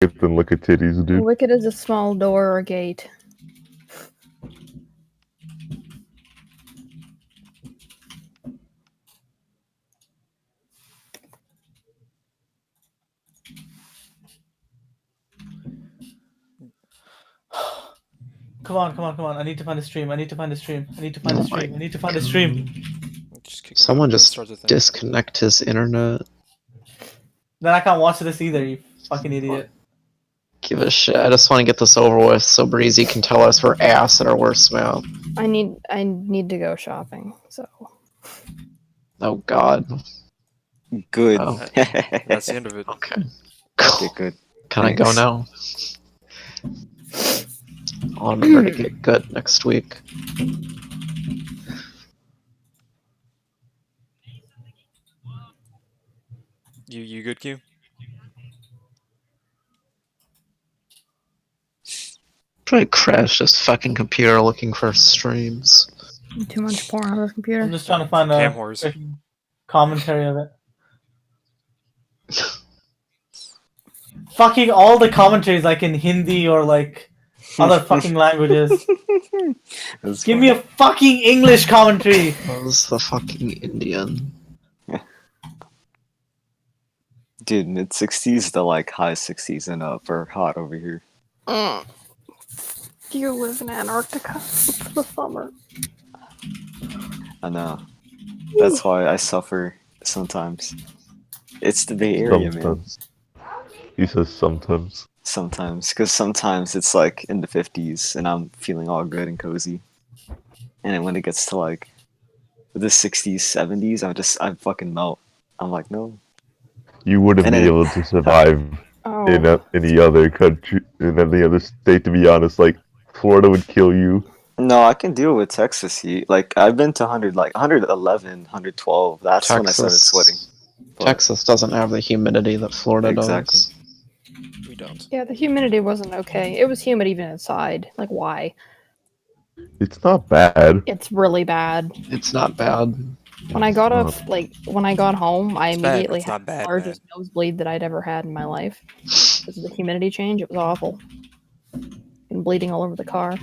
Then look at titties, dude. Wicked is a small door or gate. Come on. I need to find a stream. I need to find a stream. Someone just disconnect his internet. Then I can't watch this either, you fucking idiot. Give a shit. I just want to get this over with so Breezy can tell us we're ass at our worst map. I need to go shopping, so. Oh god. Good. Oh. That's the end of it. Okay. Okay, good. Can I go now? I'll remember to get good next week. You good, Q? Probably crashed this fucking computer looking for streams. Too much porn on the computer. I'm just trying to find Cam a horse. freaking commentary of it. Fucking all the commentaries like in Hindi or like other fucking languages. Give me a fucking English commentary. That was the fucking Indian. Dude, mid 60s to like high 60s and up are hot over here. Do you live in Antarctica? It's the summer. I know. That's why I suffer sometimes. It's the Bay Area, man. Sometimes. He says sometimes. Sometimes, because sometimes it's like in the 50s and I'm feeling all good and cozy. And then when it gets to like the 60s, 70s, I fucking melt. I'm like, no. You wouldn't be able to survive in any other country, in any other state, to be honest. Like, Florida would kill you. No, I can deal with Texas heat. Like, I've been to 111, 112. That's when I started sweating. But Texas doesn't have the humidity that Florida does. We don't. Yeah, the humidity wasn't okay. It was humid even inside. Like, why? It's not bad. It's really bad. It's not bad. When I got when I got home, I It's bad, immediately it's had not bad, the largest nosebleed that I'd ever had in my life. Because of the humidity change, it was awful. And bleeding all over the car.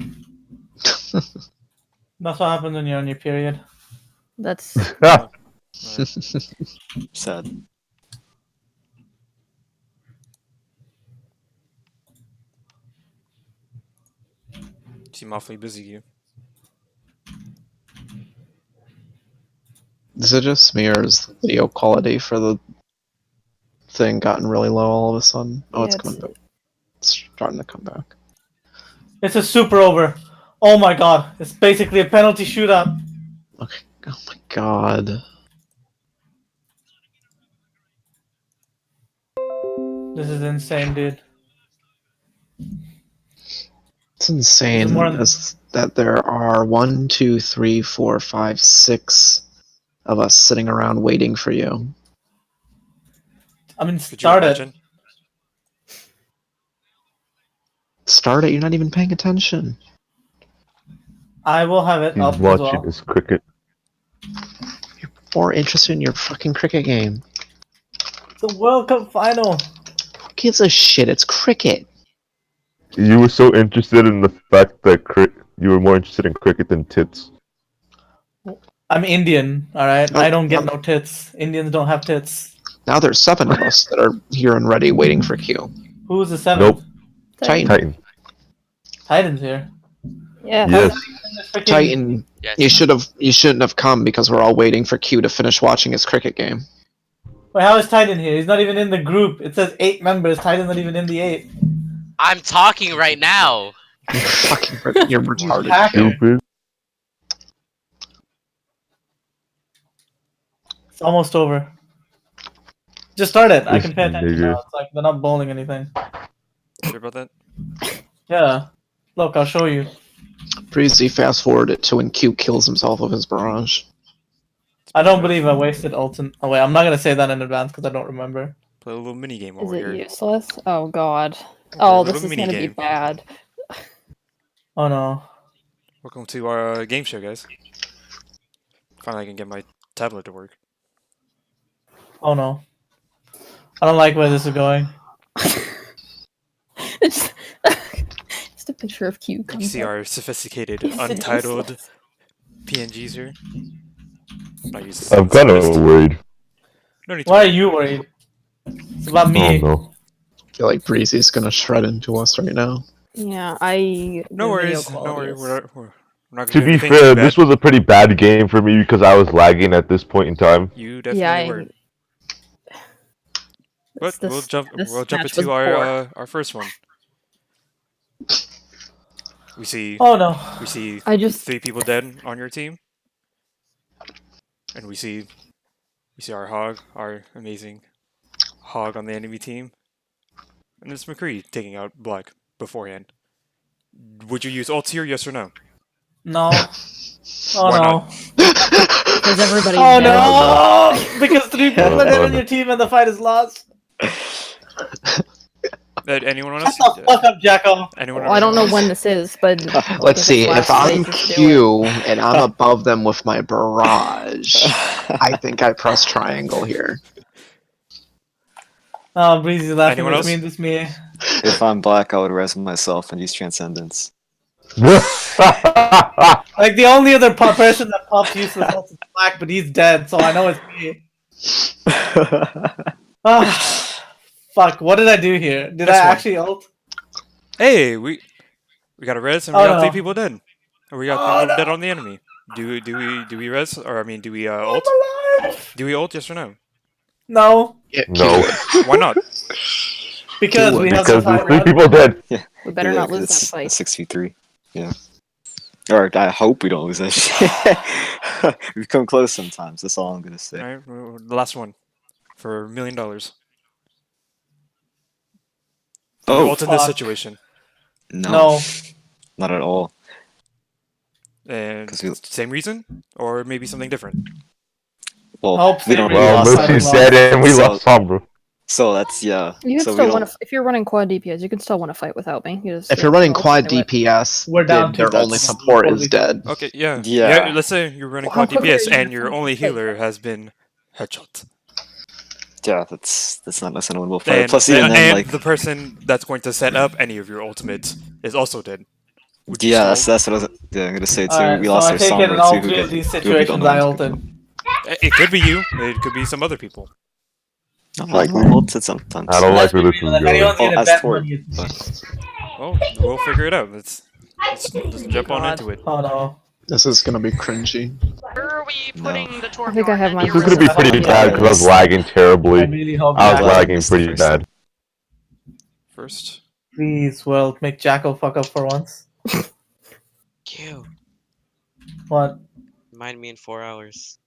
That's what happens when you're on your period. That's sad. Seem awfully busy, you. Is it just me or is the video quality for the thing gotten really low all of a sudden? Oh, Yeah, it's coming back. It's starting to come back. It's a super over. Oh my god. It's basically a penalty shootout. Okay. Oh my god. This is insane, dude. It's insane that there are 1, 2, 3, 4, 5, 6 of us sitting around waiting for you. I mean, Could you start it. imagine? Start it, you're not even paying attention. I will have it He's up as watching well. his cricket. You're more interested in your fucking cricket game. The World Cup final. Who gives a shit? It's cricket. You were so interested in the fact that you were more interested in cricket than tits. I'm Indian, alright? I don't get no tits. Indians don't have tits. Now there's 7 of us that are here and ready waiting for Q. Who's the 7th? Nope. Titan. Titan's here. yeah. Yes. Titan, Yes. you shouldn't have come because we're all waiting for Q to finish watching his cricket game. Wait, how is Titan here? He's not even in the group. It says 8 members. Titan's not even in the 8. I'm talking right now. You're retarded. Hacker. Stupid. It's almost over. Just start it. I can pay Listen, attention nigga. now. It's like they're not bowling anything. Sure about that? Yeah. Look, I'll show you. Breezy fast forward it to when Q kills himself with his barrage. I don't believe I wasted ultimate. Oh wait, I'm not gonna say that in advance because I don't remember. Play a little mini game Is over it here. useless? Oh god. Play a Oh, little this is mini gonna be game. bad. Oh no. Welcome to our game show, guys. Finally, I can get my tablet to work. Oh no. I don't like where this is going. It's just a picture of Q. You Comes see up. our sophisticated, He's sitting untitled useless. PNGs here. Not used I'm kind of worried. No need to Why are worry. you worried? It's about Oh me. no. I feel like Breezy's gonna shred into us right now. Yeah, No the video worries. No quality worries. is- We're not To gonna do be anything too fair, bad. this was a pretty bad game for me because I was lagging at this point in time. You Yeah, definitely were. But we'll jump match was into poor. our first one. We see Oh no. we see I just 3 people dead on your team. And we see our hog, our amazing hog on the enemy team. And it's McCree taking out Black beforehand. Would you use ults here, yes or no? No. Oh Why no. not? because everybody's Oh dead. no! Because 3 people are dead no. on your team and the fight is lost. Anyone else? Shut the fuck up, Jacko. Anyone? Well, I don't know when this is, but Let's see. If last I'm night, just do it. Q and I'm above them with my barrage, I think I press triangle here. Oh, Breezy laughing. Anyone else? This me. If I'm Black, I would res myself and use Transcendence. Like the only other person that pops useless ults is Black, but he's dead, so I know it's me. Ah, fuck. What did I do here? Did This I one. actually ult? Hey, we got a res and we Oh, got no. 3 people dead. And we got 3 people dead on the enemy. Do we res, or I mean, do we ult? I'm alive. Do we ult, yes or no? No, Yeah, No. Why not? because we have Because the there's fight. 3 people dead. We better not lose it's that fight. 6v3. Yeah. Or I hope we don't lose that shit. We've come close sometimes. That's all I'm gonna say. Alright, the last one for $1 million. Oh, Ult in this fuck. situation. No. Not at all. And 'Cause we- same reason, or maybe something different. Well, Hope we don't. they We Well, lost Mercy's fight that. dead and we So- lost Sombra. So that's yeah. You can so still we win don't. if you're running quad DPS. You can still win a fight without me. You just If you're running roll quad into it. DPS, We're down their to only that's- support is dead. Okay, yeah. Yeah. Let's say you're running How quad quickly DPS are you and your gonna only fight? healer has been headshot. Yeah, that's not a winnable fight. And, Plus, even then, and like, the person that's going to set up any of your ultimates is also dead. Would you yeah, still- that's what I was gonna say too. Alright, we so lost I our take it in Sombra all too. 3 of these who we don't situations know. I ulted. It could be you. It could be some other people. I'm like, we ulted sometimes. I don't like where this is If going. anyone's gonna as bet Tord, money, it's me. Well, we'll figure it out. Let's jump on God. into it. Oh no. This is gonna be cringy. Where are we putting the I think I have my This is gonna be pretty bad because I was lagging I terribly. really hope I was Jacko. lagging pretty bad. First, Please, World, make Jacko fuck up for once. Q. What? Remind me in 4 hours.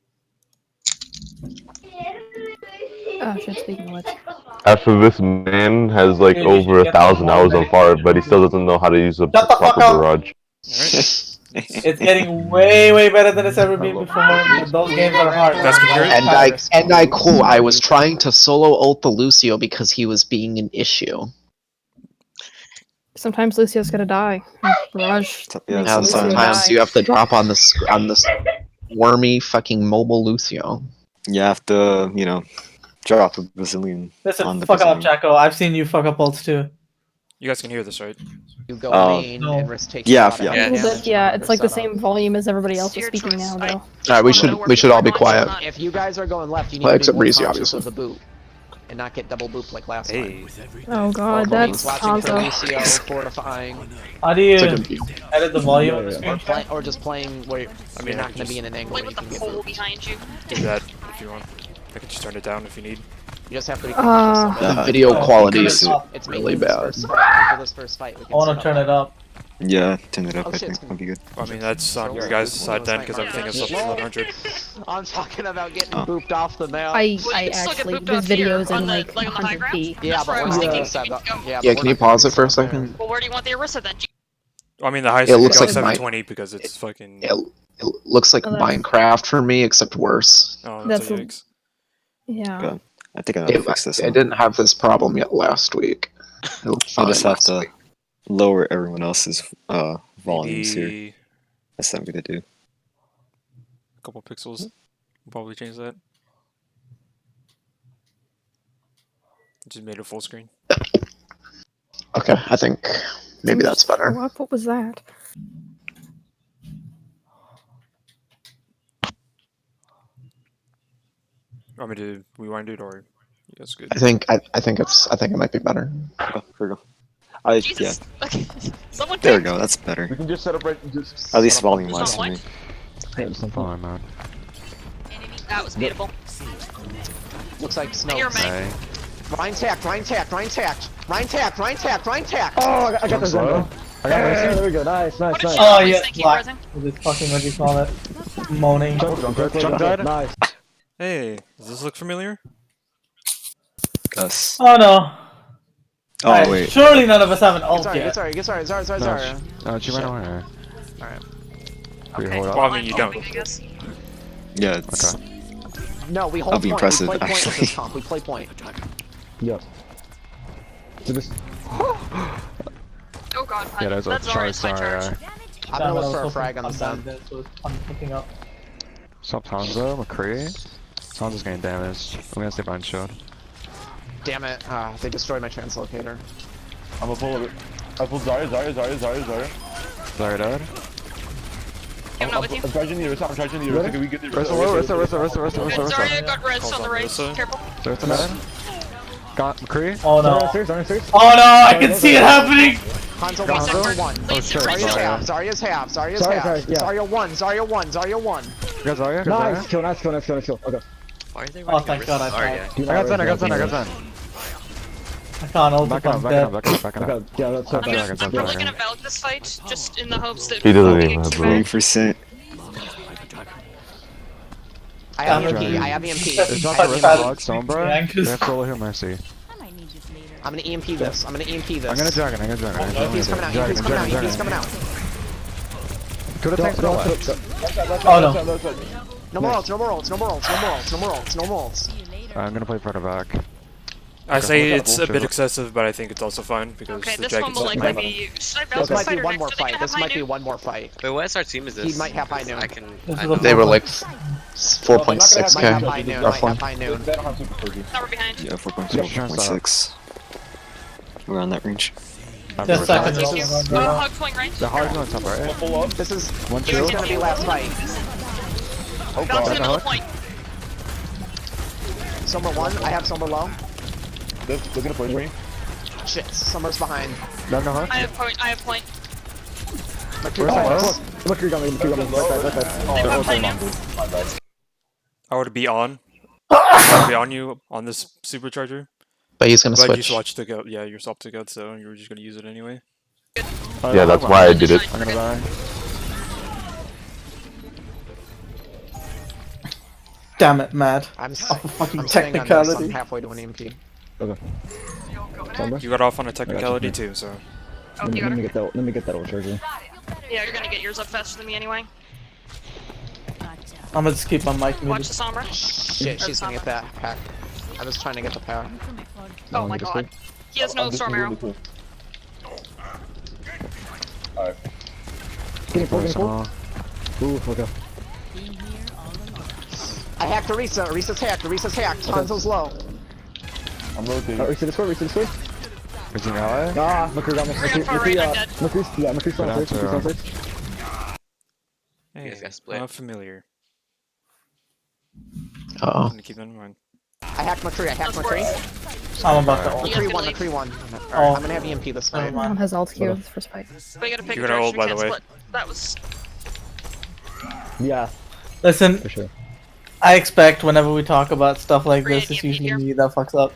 Oh shit! Speaking of which, After this man has like Dude, you over should get 1,000 the hours on whole fire, thing. but he still doesn't know how to use a Shut the fuck proper up! barrage. alright. It's getting way better than it's ever been before. But those games are hard. That's concurrent? And I was trying to solo ult the Lucio because he was being an issue. sometimes Lucio's gotta die. Barrage Yeah, makes Now Lucio sometimes die. you have to drop on this wormy fucking mobile Lucio. you have to, drop a Brazilian on Listen, the fuck up, Brazilian. Jacko. I've seen you fuck up ults too. You guys can hear this, right? You go Oh. main No. and risk taking Yeah, a lot of yeah. A heavy little damage bit, yeah. from It's like the setup. same volume as everybody else It's is your speaking choice. now, though. Alright, we should all be quiet. If you guys are going left, you need Well, to be except more Breezy, conscious obviously. of the boot and not get double booped like last Hey. Oh god, time. that's Watching for Hanzo. Lucio, fortifying, How do you It's like a- edit the volume on the or, screen? or just playing where you're I mean, I not could going to be just in an angle Play where you with can the get pole booped. behind you. do that if you want. I can just turn it down if you need. You just have to be conscious of it. The video Oh, quality turn is it up. It's really mainly this bad. first fight. After this first fight, we I can wanna set turn it up. Yeah, turn it up. Oh, I shit, think would be good. I mean, that's on your guys' side then, because everything is up to 1100. I'm talking about getting Oh. booped off the map. I Well, you can still get actually, booped this off video here is on in the- like like on the 100p. Yeah, That's but where I we're was not thinking gonna set we up. could go. Yeah, Yeah, but can we're you not gonna pause be it for a set up there. second? Well, where do you want the Arissa then? I mean, the highest It you can looks go like is my- 720 because it's fucking. It looks like Oh, that's- Minecraft for me, except worse. Oh, that's a That's a- yikes. Yeah. Yeah. I think I know how to fix this. I now. didn't have this problem yet last week. It looked I fine just have last to week. lower everyone else's volumes here. Maybe That's what I'm gonna do. a couple pixels. We'll probably change that. Just made it full screen. Okay, I think maybe that's better. What was that? Want me to rewind it or you guys good? I think it might be better. Oh, here we go. Jesus. Okay. Someone There we picked. go. That's better. We can just set up right. Just At least set up volume wise Just for on me. I'm fine, man. That was beautiful. Looks like I snow. hear Meg. Hey. Ryan tacked, Ryan tacked, Ryan tacked. Ryan tacked, Ryan tacked, Ryan tacked. Oh, I got this one. I got this. There we go. Nice, What nice, did nice. she Oh do? yeah, Thank you, black. Rising. With this fucking, what do you call it? Moaning. Jump dead? Nice. Hey, does this look familiar? Gus. Oh no. Oh Alright, wait. surely none of us have an ult Sorry, yet. sorry. No, she went away. Alright. We Okay. hold up. Well, I mean, you Jumping, don't. I guess. Yeah, it's No, we hold That'll be point. impressive, We play point with actually. this comp. We play point. Yep. So this. Oh god, Yeah, that's that's a Zarya's high sorry. charge. I'm gonna look for a frag on the sound. So it's fun picking up. Stop Hanzo, McCree. Hanzo's getting damaged. I'm gonna stay behind shield. Damn it. They destroyed my translocator. I'm gonna pull it. I pulled Zarya. Zarya dead. I'm not with you. I'm charging the Ursa. I'm charging the Ursa. Can we get the Rissa. Good, Zarya got res on the right. Ursa. Careful. Rissa dead. Got McCree. Oh no. Downstairs. Oh no, I can see it happening! Hanzo Hanzo? 1, Zarya 1. Please, shit. please, Zarya's Sorry. half, Zarya's half, Zarya's Sorry, half. sorry, yeah. Zarya 1, Zarya 1, Zarya 1. You got Zarya? Nice kill, nice kill, nice kill, nice kill. Okay. Why are they Oh, running thank a God, Rissa I Zarya? Do I got Zen, I got not Zen. I can't ult if I'm dead. Back up. Okay, yeah, that's so I'm bad. probably gonna valve this fight, just in the hopes that He doesn't we even get have too room. bad. 3%. I have Damn EMP, it. I have EMP. It's not I the have Rissa EMP. Hog, Sombra. Yankers. They have solo heal Mercy. I'm gonna EMP this, I'm gonna EMP this. I'm gonna dragon. EMP's coming out, EMP's coming out, EMP's coming out. Could have tanked Don't- left. Oh no. No more ults, no more ults, no more ults, no more ults, no more ults, no more ults. I'm gonna play front or back. I say Okay. it's a bit excessive, but I think it's also fine because Okay, the this one dragon's will likely not be. Should I This valve this might fight be or one next? more Do they fight, have this high might be noon? one more fight. Wait, what SR team is this? He might have high noon. I can. This I is know. a They were like Might 4.6k. have high noon, might roughly. have high noon. Now we're behind. Yeah, 4.6. We're on that range. Just seconds. Thank you. Oh, Hog swing right. The Hog's on top, right? This is One this is shield. gonna be last fight. Bounce in the middle of the point. Summer 1, I have Summer low. They're gonna push me. Shit, Summer's behind. No hook. I have point. I have point. My two Where's that points. hook? Look, you're coming, right side. They have high noon. I would be on. I would be on you on this supercharger. But he's gonna But you switch. swatched to go. Yeah, you're swapped to go, so you were just gonna use it anyway. Yeah, that's why I did it. I'm gonna die. Damn it, mad. I'm fucking I'm staying on this, technicality. I'm halfway to an EMP. You got off on a technicality too, so. Oh, you got her. Let me get that old charger. Yeah, you're gonna get yours up faster than me anyway. I'm gonna just keep my mic Watch muted. the Sombra. Shit, she's gonna get that pack. I was trying to get the power. Oh my god. He has no storm arrow. Getting full. Ooh, okay. I hacked Orisa. Orisa's hacked. Orisa's hacked. Hanzo's low. I'm rotating. Reset the score. Is he an ally? Ah, McCree got me. Three on far right, I'm dead. McCree's downstairs. Hey, guys got split. familiar. Uh-oh. Keep that in mind. I hacked McCree. I hacked That's McCree. I'm about to ult. You guys McCree can 1. leave. McCree 1. Oh. Alright, I'm gonna have EMP this Never fight. No one mind. has ult here with this first fight. We gotta pick You're a gonna direction ult, we by can't the way. split. That was. Yeah, Listen, for sure. I expect whenever we talk about stuff like Great this, it's EMP usually here. me that fucks up.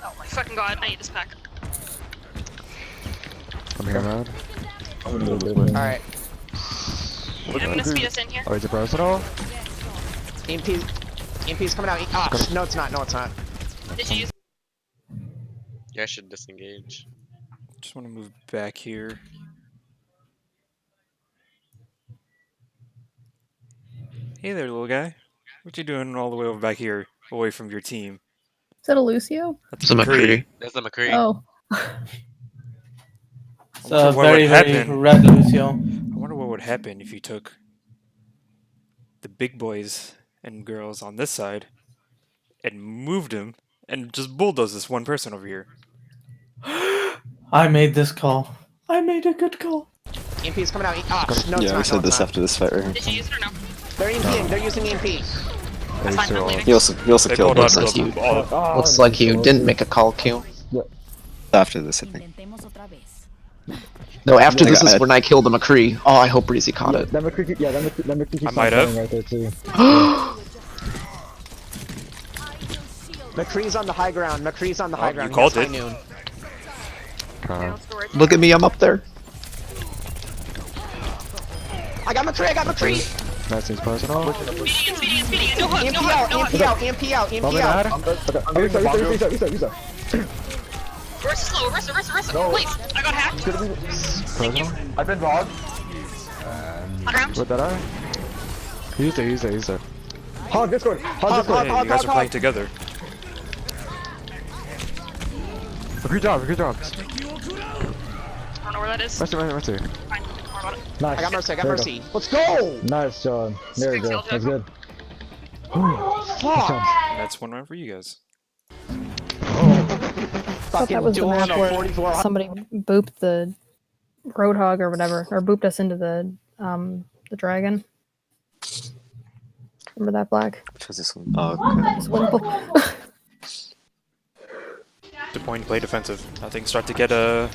Oh my fucking god, I need this pack. I'm here, man. Alright. I'm gonna speed us in here. Oh, is it personal? EMP's coming out. Ah, no it's not. No it's not. Did you use You guys should disengage. Just want to move back here. Hey there, little guy. What you doing all the way over back here, away from your team? Is that a Lucio? That's It's a McCree. There's the McCree. Oh. It's a what very, would very happen? red Lucio. I wonder what would happen if you took the big boys and girls on this side and moved them and just bulldoze this one person over here. I made this call. I made a good call. EMP's coming out. Oh, no, Yeah, we said this after this fight right here. Did you use it or no? They're EMPing. They're using EMP. That's fine, I'm leaving. He also They killed pulled us out Looks like you didn't make a call, Q. after this, I think. No, after I this got is it. when I killed the McCree. Oh, I hope Breezy caught it. That McCree, yeah, that McCree keeps I might have. right there too. McCree's on the high ground. McCree's on the high ground. You called He has it. high noon. Okay. Look at me, I'm up there. I got McCree. I got McCree. That seems personal. Speedy. No hook, EMP no out. hook, no EMP hook. out. EMP out. EMP Probably out. not. Reset. Arrest slow, arrest. Please. I got hacked. Thank you. I've been robbed. On ground. What did I? Use it. Hog Discord. Hog Discord. Hey, you guys are playing together. Good job. I don't know where that is. Mercy. Fine. Don't worry about it. Nice. I got Mercy. I got There we Mercy. Let's go. Nice, John. There we go. That's good. Fuck. That's one round for you guys. I thought that was the map where somebody booped the Roadhog or whatever, or booped us into the dragon. Remember that, Black? Which was this one? Oh, okay. This Wimple. The point, play defensive. Things start to get a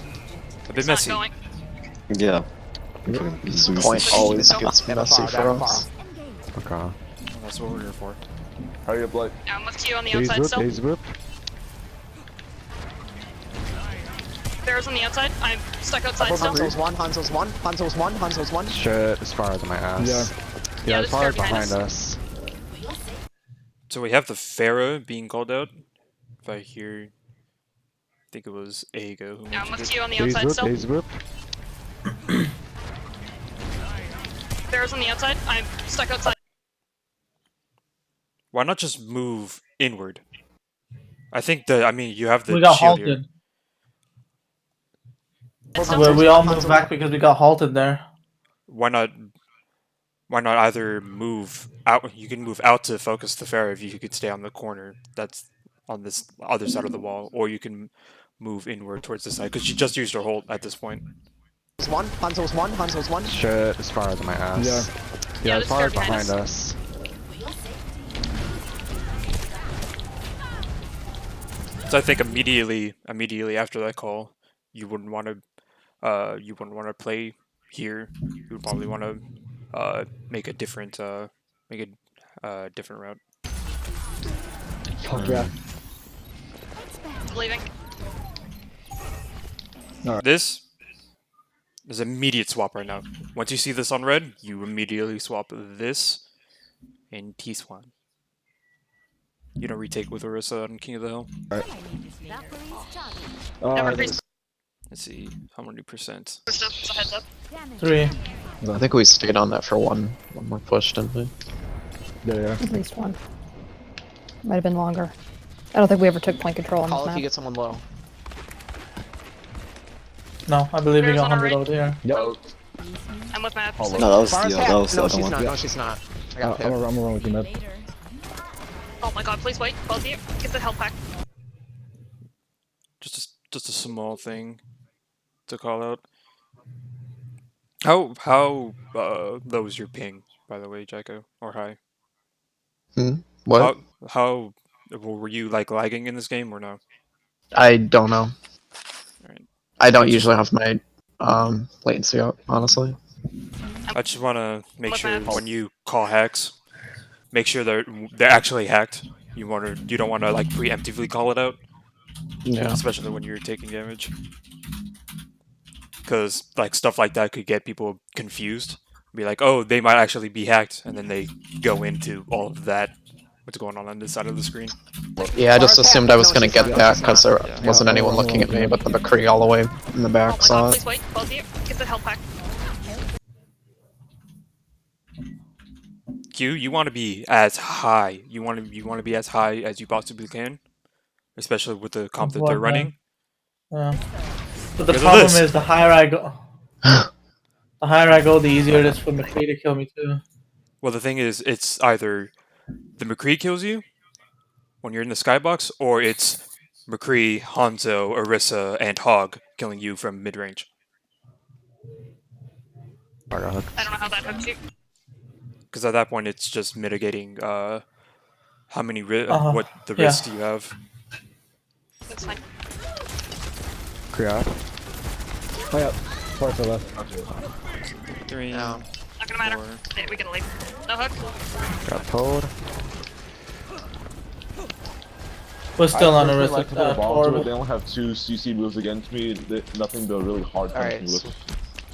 bit It's not messy. going. Yeah. This point always gets messy for us. Okay. Well, that's what we're here for. Hurry up, Blake. Yeah, I'm with Q on the outside still. Days whip. Bear's on the outside. I'm stuck outside still. Hanzo's one. Hanzo's one. Shit, as far as my ass. Yeah, as there's far as bear behind behind us. So we have the Pharah being called out. If I hear, I think it was Ago who Yeah, I'm mentioned with it. Q on the outside still. Days whip. Bear's on the outside. I'm stuck outside. Why not just move inward? I think that, I mean, you have the We got shield here. halted. It's Where we all moved Hanzo's back because we got halted there. Why not either move out? You can move out to focus the Pharah if you could stay on the corner that's on this other side of the wall, or you can move inward towards the side because she just used her hold at this point. Hanzo's one. Shit, as far as my ass. Yeah, as there's far bear as behind behind us. So I think immediately after that call, you wouldn't want to play here. You would probably want to make a different route. Fuck yeah. Leaving. This is immediate swap right now. Once you see this on red, you immediately swap this and T-Swan. You don't retake with Orisa on King of the Hill. Let's see, how many percent? Just a heads up. 3. I think we stayed on that for one more push, didn't we? Yeah. At least one. Might have been longer. I don't think we ever took point control on Call this if you map. get someone low. No, I believe we Bear's got on our 100 right. over here. Yo. I'm with Matt. No, that was Farah's the hacked. other No, she's one. not. No, she's not. I got I'm gonna run with you, man. Oh my god, please wait. Both of you. Get the health pack. Just a small thing to call out. How low was your ping, by the way, Jacko, or high? What? How were you like lagging in this game or no? I don't know. Alright. I don't usually have my latency up, honestly. I just want to make sure when you call hacks, make sure they're actually hacked. You don't want to like preemptively call it out. Yeah. Especially when you're taking damage. Because like stuff like that could get people confused. Be like, oh, they might actually be hacked, and then they go into all of that. What's going on this side of the screen? Yeah, I just assumed I was gonna get that because there wasn't anyone looking at me, but the McCree all the way in the back Oh my saw god, it. please wait. Both of you. Get the health pack. Q, you want to be as high. You want to be as high as you possibly can, especially with the comp that they're running. Yeah. But the Because of problem this. is the higher I go, the easier it is for McCree to kill me too. Well, the thing is, it's either the McCree kills you, when you're in the skybox, or it's McCree, Hanzo, Orisa, and Hog killing you from mid-range. I got hooked. I don't know how that hooks you. Because at that point, it's just mitigating how many what the yeah. risks you have. That's fine. Create. Oh yeah, far to the left. 3. No. Not gonna matter. Yeah, we can leave. No hook. Got pulled. We're still on a I risk. like to put a bomb to it. They only have 2 CC moves against me. Nothing but really hard punching with.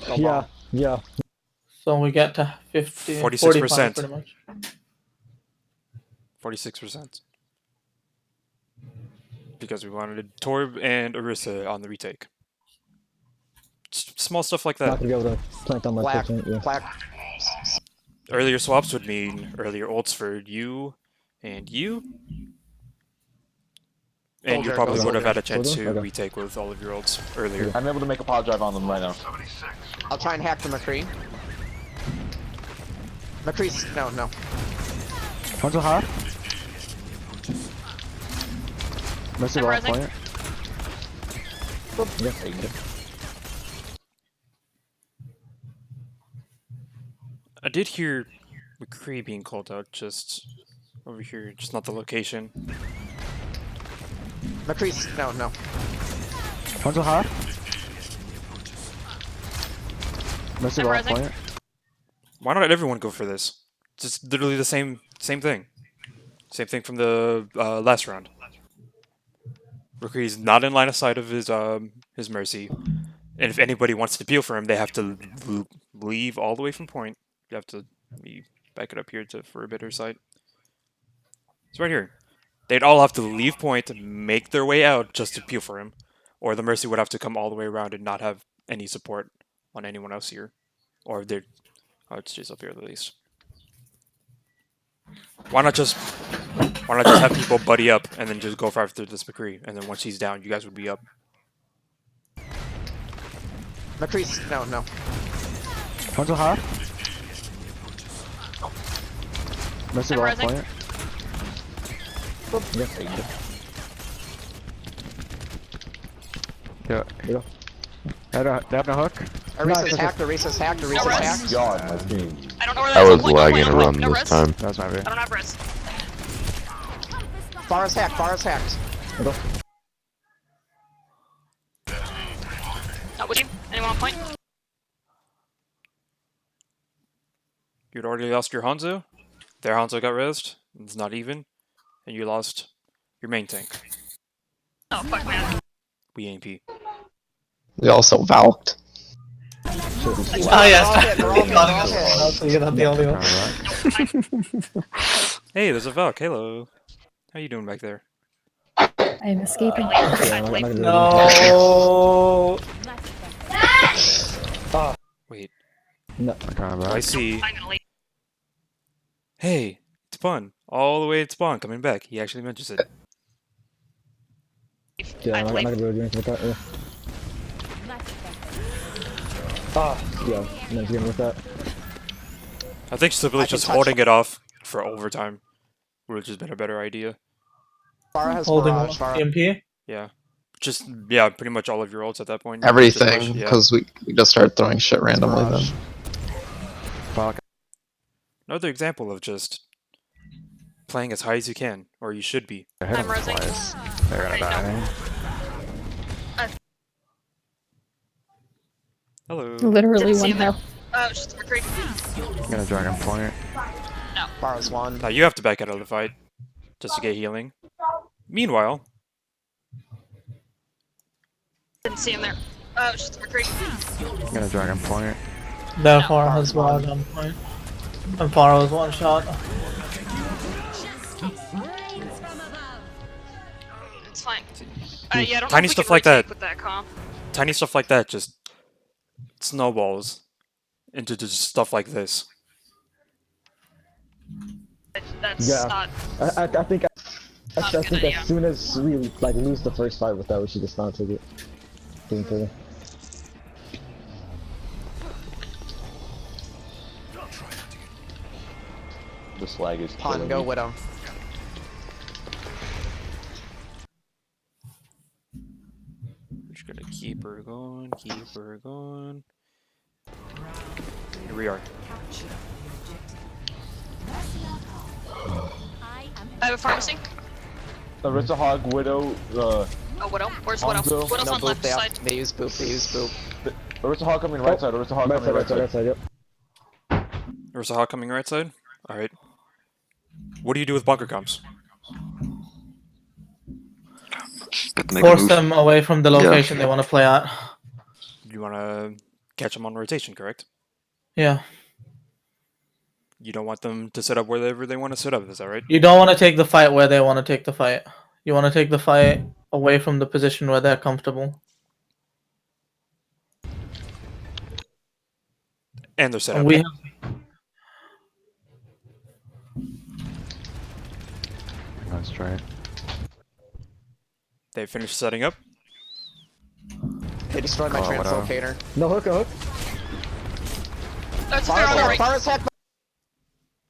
Alright. Yeah. So we get to 50, 46%. 45 pretty much. 46%. Because we wanted Torb and Orisa on the retake. Small stuff like Not that. gonna be able to plant on my Black. 15, yeah. Black. Earlier swaps would mean earlier ults for you and you. And you Soldier, probably go would have had a soldier. chance to Okay. retake with all of your ults earlier. I'm able to make a pod drive on them right now. I'll try and hack the McCree. McCree's no. One's a hot. Missed it off point. I did hear McCree being called out just over here, just not the location. McCree's no. One's a hot. Missed it off point. Why not everyone go for this? Just literally the same thing. Same thing from the last round. McCree's not in line of sight of his mercy, and if anybody wants to peel for him, they have to leave all the way from point. You have to back it up here for a better sight. It's right here. They'd all have to leave point, make their way out just to peel for him, or the mercy would have to come all the way around and not have any support on anyone else here, or they're it's just up here at least. Why not just have people buddy up and then just go for after this McCree, and then once he's down, you guys would be up. McCree's no. One's a hot. Missed it off point. Yeah. They have no hook. Orisa's hacked. Orisa's hacked. God, my team. I don't know where I that is. was lagging a run this time. That's my bad. I don't have res. Farah's hacked. Not with you. Anyone on point? You'd already lost your Hanzo. Their Hanzo got rezzed. It's not even. And you lost your main tank. Oh, fuck, man. We AMP. We also valked. Oh yes. You're not the only one. Hey, there's a Valk. Hello. How you doing back there? I'm escaping. No. Wait. No. I see. I'm gonna leave. Hey, it's Spawn. All the way at Spawn coming back. He actually mentions it. Yeah, I'm not gonna be able to do anything with that. Yeah, I'm not dealing with that. I think Stability just holding it off for overtime would have just been a better idea. Farah has Holding barrage. Farah. EMP. Yeah. Just, yeah, pretty much all of your ults at that point. Everything, Yeah. because we just started throwing shit randomly then. Fuck. Another example of just playing as high as you can, or you should be. I hit I'm them resing. twice. They're gonna die. Hello. Literally Didn't see one him there. health. Oh, it's just McCree. I'm gonna dragon point. Farah's one. Now you have to back out of the fight just to get healing. Meanwhile, Didn't see him there. Oh, it's just McCree. I'm gonna dragon point. Therefore has one on point. And Pharaoh was one shot. It's fine. Yeah, I don't know Tiny if we stuff can like that. retake with that comp. tiny stuff like that just snowballs into just stuff like this. That's Yeah. not. I think Not a good idea. as soon as we like lose the first fight with that, we should just not take it. This lag is Pawn, go with him. We're just gonna keep her going, keep her going. Here we are. I have a pharmacy. Orisa Hog, Widow, Oh, Widow. Where's Widow? Hanzo. Widow's No on boop, left side. they use boop, they use boop. Orisa Hog coming right side, Orisa Hog coming right side. Yep. There's a hawk coming right side. All right. What do you do with bunker comps? Force them away from the location they want to play at. You want to catch them on rotation, correct? Yeah. You don't want them to set up wherever they want to set up. Is that right? You don't want to take the fight where they want to take the fight. You want to take the fight away from the position where they're comfortable. And they're set And up. we have Nice try. They finished setting up. They destroyed my translocator. No hook, a hook. That's fair on the right. Forest hack.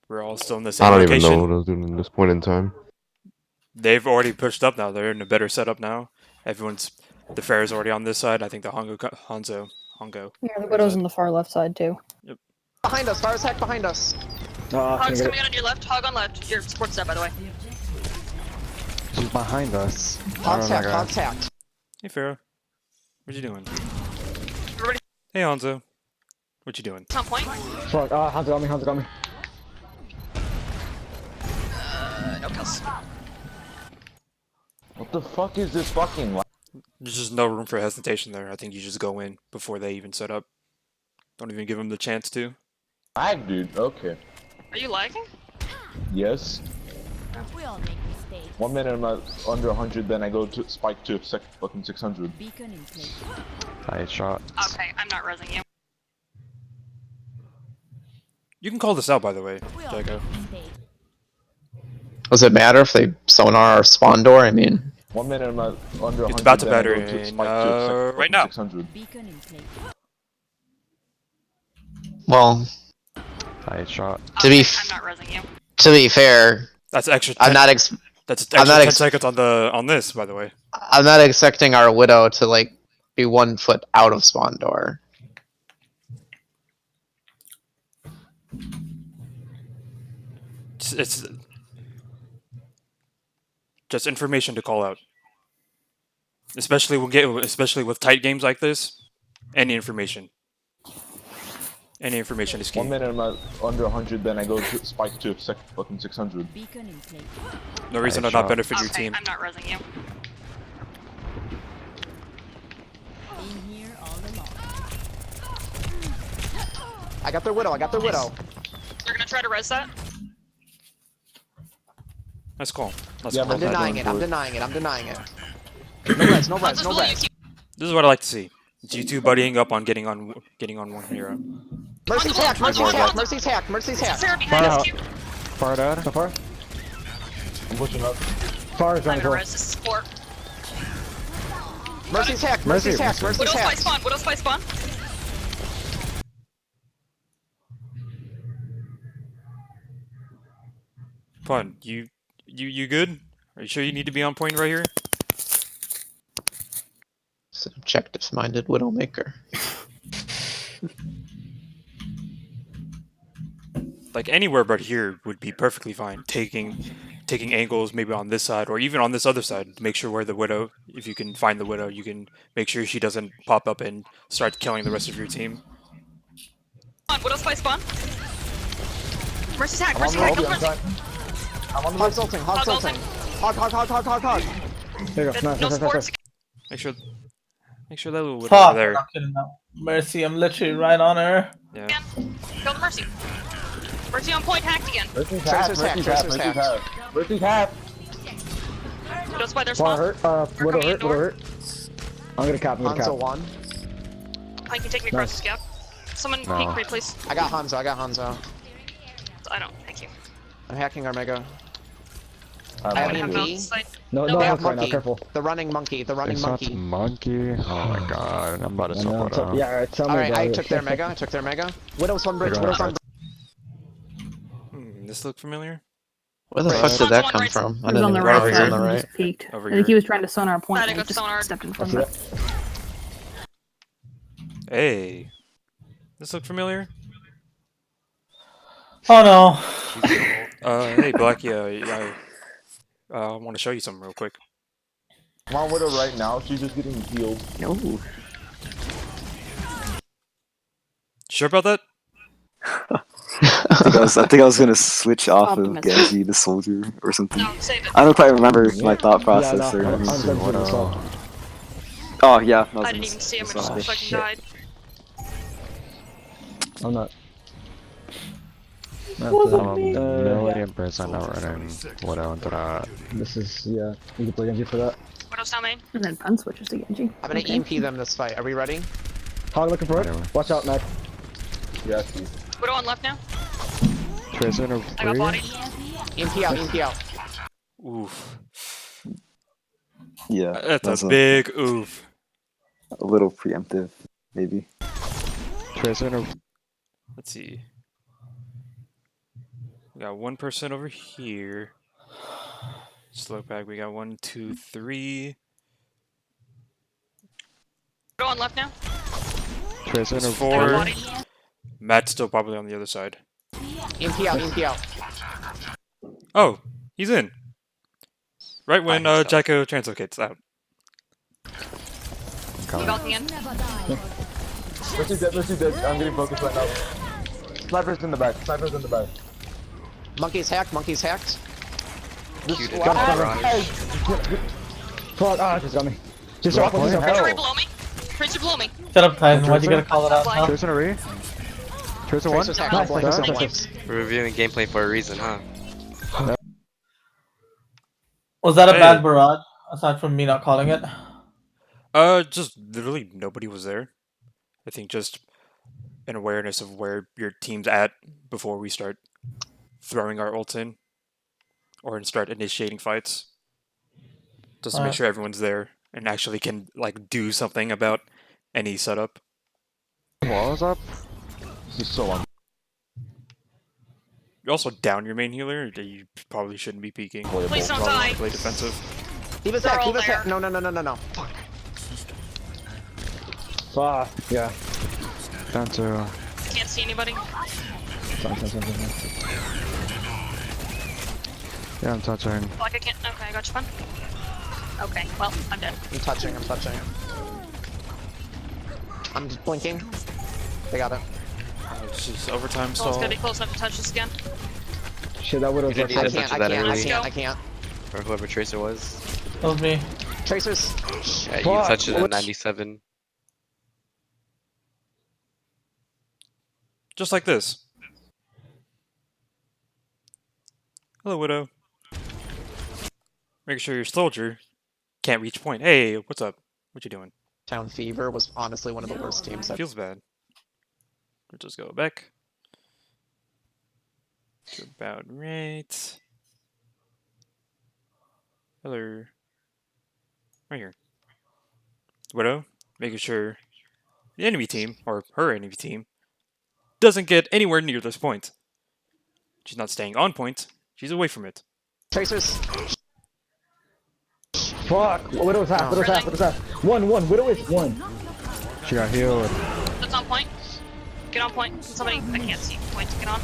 We're all still in the same I don't location. even know what I was doing at this point in time. They've already pushed up now. They're in a better setup now. The fair's already on this side. I think the Hanzo. Yeah, the Widow's on the far left side too. Behind us, Forest hack behind us. Hog's coming out on your left. Hog on left. Your support step, by the way. She's behind us. Hog's hack, Hog's hack. Hey, Pharaoh. What you doing? Everybody Hey, Hanzo. What you doing? on point. Fuck, Hanzo got me, Hanzo got me. No kills. What the fuck is this fucking lag? There's just no room for hesitation there. I think you just go in before they even set up. Don't even give them the chance to. Lag, dude. Okay. Are you lagging? Yes. We all make mistakes. 1 minute I'm at under 100, then I go to spike to fucking 600. Beacon in place. Tight shot. Okay, I'm not resing you. You can call this out, by the way, We all Jago. make mistakes. Does it matter if they sonar our spawn door? I mean, 1 minute I'm at under 100, It's about to then I batter go to in, spike to right now. 600. Beacon in place. well, Tight shot. To be I'm not resing you. to be fair, That's extra. 10, I'm not that's I'm extra not 10 seconds on this, by the way. I'm not expecting our Widow to like be 1 foot out of spawn door. It's just information to call out. Especially with tight games like this. Any information is key. 1 minute I'm at under 100, then I go to spike to fucking 600. Beacon in place. No reason Nice to not shot. benefit your Okay, team. I'm not resing you. Been here all along. I got their Widow. I got their Widow. You're gonna try to res that? That's cool. That's Yeah, cool. I'm not denying going it. I'm for it. denying it. I'm denying it. No res. No res. Hanzo's No below you. res. This is what I like to see. It's you two buddying up on getting on one hero. Mercy's hack. Mercy's hack. Mercy's hack. Mercy's hack. Sarah behind Far us. out. Cute. Far dead. So far? I'm pushing up. Far is I'm on gonna as res this support. Mercy's hack. Mercy, Mercy's hack. Mercy. Mercy's Widow's by hack. spawn. Widow's by spawn. Fun. You good? Are you sure you need to be on point right here? It's an objective-minded Widowmaker. Like anywhere but here would be perfectly fine. Taking angles maybe on this side or even on this other side. Make sure where the Widow, if you can find the Widow, you can make sure she doesn't pop up and start killing the rest of your team. Widow's by spawn. Mercy's hack. I'm on Mercy's the hack. lobby, Go I'm Mercy. trying. I'm on the Hog ulting. Hog Hog ulting. Hog. Hog. Hog. Hog. Hog. Hog. There you go. Nice, No nice, nice, sports. nice. Make sure that little Widow fuck. over there. I'm kidding now. Mercy, I'm literally right on her. Yeah. Again. Kill the Mercy. Mercy on point. Hacked again. Mercy's half, Tracer's hack. Mercy's half, Tracer's Mercy's hack. half. Mercy's half. Widow's by their Far spawn. hurt. They're Widow coming hurt. indoor. Widow hurt. I'm gonna cap. I'm gonna Hanzo cap. 1. I can take me across this gap. Someone No. peek me, please. I got Hanzo. I got Hanzo. I don't. Thank you. I'm hacking our Mega. I'm I on have have the no me. sight. No, No, no, we no, have right now. Careful. The running monkey. The running It's not monkey. monkey. Oh my god. I'm about to I know, support him. uh, Yeah, alright. Tell me Alright, about I it. took their Mega. I took their Mega. Widow's on bridge. They're Widow's going on This look familiar? Where the Right. fuck did that Someone come right- from? He was on the Right right over side. here. He just peeked. Over I think he here. was trying to sonar a point Glad I and he got just sonar. stepped in I front see of that. it. Hey, this look familiar? Oh no. Hey Blackie, I want to show you something real quick. I'm on with her right now. She's just getting healed. No. Sure about that? I think I was gonna switch off of Optimistic. Genji to Soldier or something. No, save it. I don't quite remember my thought process I'm there. what Oh yeah, I didn't even see him. I just fucking shit. died. I'm not. Wasn't million% not running Widow into that. This is, yeah, you can play Genji for that. Widow's down main. And then Fun switches to Genji. I'm gonna EMP them this fight. Are we ready? Hog looking for it. Watch out, Mac. Yeah, see. Widow on left now. Tracer in a I got body. EMP out, EMP out. Oof. Yeah, That's a big oof. a little preemptive, maybe. Tracer in a Let's see. We got one person over here. Slow back. We got 1, 2, 3. Widow on left now. Tracer in a I got 4. body. Matt's still probably on the other side. EMP out, EMP out. Oh, he's in. Right when Jacko translocates out. You got the end. Let's do this. I'm getting focused right now. Sniper's in the back. Sniper's in the back. Monkey's hacked, monkey's hacked. Fuck, just got me. Just What? walk with yourself. Tracer right below me. Tracer below me. Shut up, Titan. Why'd you gotta call it out? Huh? Tracer in a re. Tracer one. Tracer's hacked. Nice, Blink, nice, blink, nice, blink. We're reviewing gameplay for a reason, huh? Was that a Hey. bad barrage? Aside from me not calling it? Just literally nobody was there. I think just an awareness of where your team's at before we start throwing our ults in. Or start initiating fights. Just to make sure everyone's there and actually can like do something about any setup. Wall is up. This is so on. You also down your main healer. You probably shouldn't be peeking. Please don't Probably die. play defensive. Diva's They're hacked, all Diva's there. hacked. No, no, no, no, no, no. Fuck. Fuck, yeah. Down to. Can't see anybody. Fine. Yeah, I'm touching. Like I can't. Okay, I got you. Fun. Okay, well, I'm dead. I'm touching, I'm touching. I'm just blinking. They got it. It's just overtime Someone's stall. gonna be close enough to touch this again. Shit, that would've You didn't I need to can't, touch I that can't, I early. can't, I can't. Or whoever Tracer was. That was me. Tracers. Yeah, you Fuck, touched it at what's- 97. Just like this. Hello, Widow. Make sure your soldier can't reach point. Hey, what's up? What you doing? Town Fever was honestly one of the worst teams. Feels bad. We'll just go back. To about right. Hello. Right here. Widow, making sure the enemy team, or her enemy team, doesn't get anywhere near this point. She's not staying on point, she's away from it. Tracers. Fuck, Widow's half, Widow's half, Widow's half. One, Widow is one. She got healed. That's on point. Get on point. Somebody. I can't see point to get on.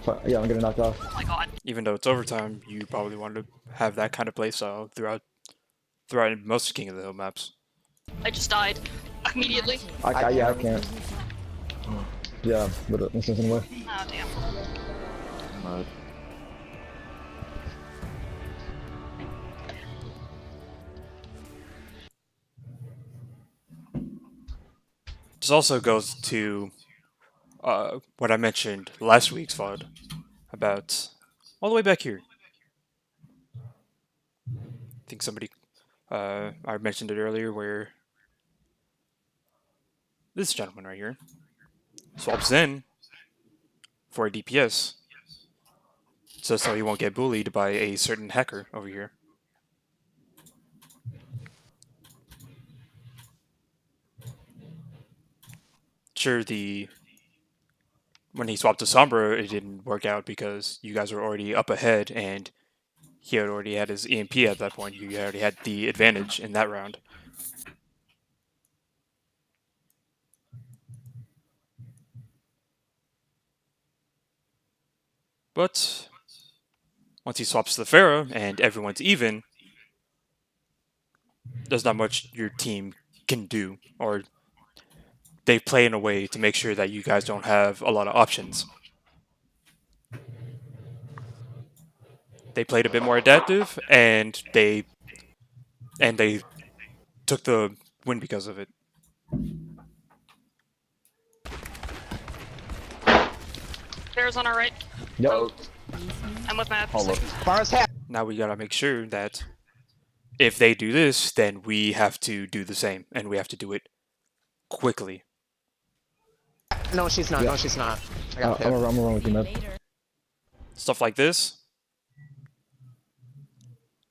Fuck, yeah, I'm getting knocked off. Oh my god. Even though it's overtime, you probably wanted to have that kind of playstyle throughout most King of the Hill maps. I just died. Immediately. Yeah, I can't. Yeah, but this isn't way. Oh damn. This also goes to what I mentioned last week's VoD about all the way back here. I think somebody, I mentioned it earlier, where this gentleman right here swaps in for a DPS, just so he won't get bullied by a certain hacker over here. Sure, when he swapped to Sombra, it didn't work out because you guys were already up ahead and he had already had his EMP at that point. You already had the advantage in that round. But once he swaps to the Pharaoh and everyone's even, there's not much your team can do, or they play in a way to make sure that you guys don't have a lot of options. They played a bit more adaptive, and they took the win because of it. Bears on our right. Yo. I'm with Matt. Now we gotta make sure that if they do this, then we have to do the same, and we have to do it quickly. No, she's not. Yeah. No, she's not. I got I'm gonna run with you, man. Stuff like this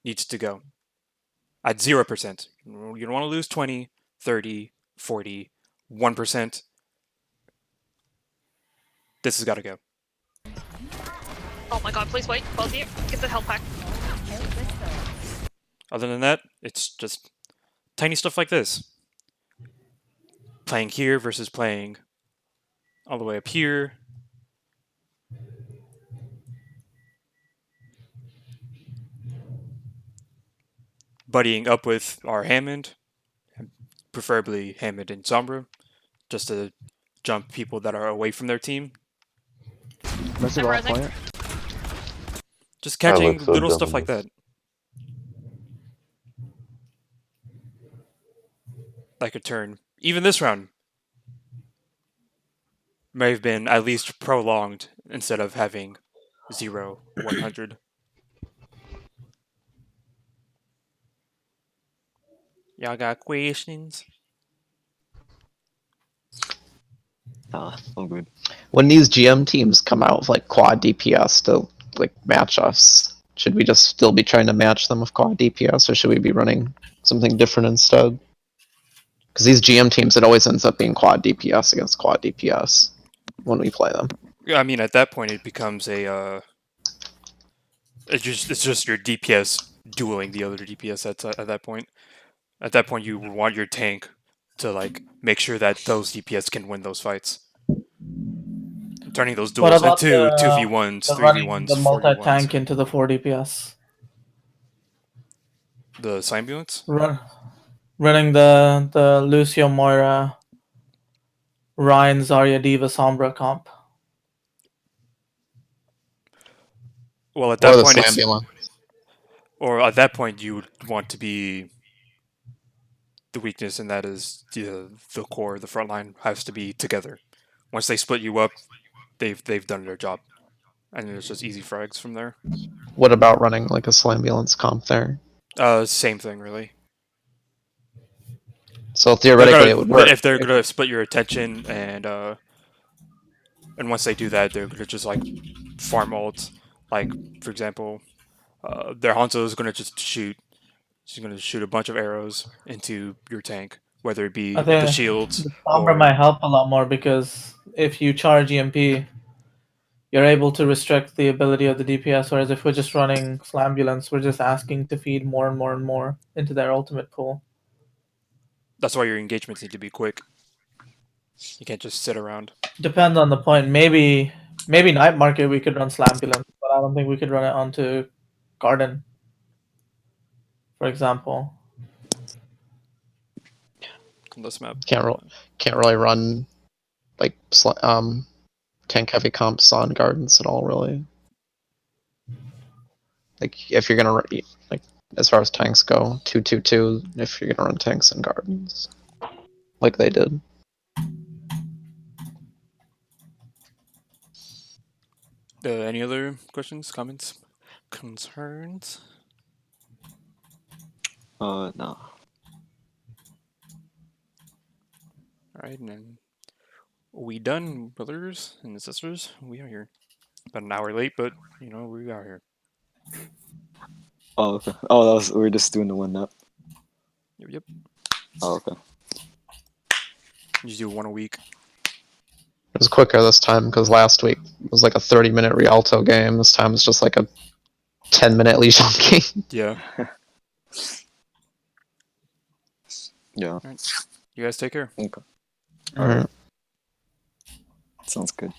needs to go at 0%. You don't want to lose 20, 30, 40, 1%. This has got to go. Oh my god, please wait. Both of you. Get the health pack. Other than that, it's just tiny stuff like this. Playing here versus playing all the way up here. Buddying up with our Hammond, preferably Hammond and Sombra, just to jump people that are away from their team. Just catching little stuff like that. That could turn. Even this round may have been at least prolonged instead of having 0, 100. Y'all got questions? I'm good. When these GM teams come out with like quad DPS to like match us, should we just still be trying to match them with quad DPS, or should we be running something different instead? Because these GM teams, it always ends up being quad DPS against quad DPS when we play them. Yeah, I mean, at that point, it becomes a it's just your DPS dueling the other DPS at that point. At that point, you want your tank to like make sure that those DPS can win those fights. Turning those duels into 2v1s, 3v1s, the 4v1s. multi-tank into the 4 DPS. The Symbionts? Running the Lucio Moira, Ryan, Zarya, Diva, Sombra comp. Well, at that point, or at that point, you would want to be the weakness, and that is the core, the front line has to be together. Once they split you up, they've done their job, and it's just easy frags from there. What about running like a Slambulance comp there? Same thing, really. So theoretically, it would work. If they're gonna split your attention, and once they do that, they're gonna just like farm ult. Like for example, their Hanzo is gonna just shoot. She's gonna shoot a bunch of arrows into your tank, whether it be the shields. The Sombra might help a lot more because if you charge EMP, you're able to restrict the ability of the DPS. Whereas if we're just running Slambulance, we're just asking to feed more and more and more into their ultimate pool. That's why your engagements need to be quick. You can't just sit around. Depends on the point. Maybe Night Market we could run Slambulance, but I don't think we could run it onto Garden, for example. On this map, can't really run like tank heavy comps on Gardens at all, really. Like if you're gonna like as far as tanks go, 2-2-2. If you're gonna run tanks and Gardens, like they did. Any other questions, comments, concerns? No. Alright, and then we done, brothers and sisters. We are here. About an hour late, but you know we are here. Oh, okay. Oh, we're just doing the one nap. Yep. Oh, okay. You just do one a week. It was quicker this time because last week it was like a 30-minute Rialto game. This time it's just like a 10-minute Legion game. Yeah. Yeah. Right. You guys take care. Okay. Alright. Sounds good.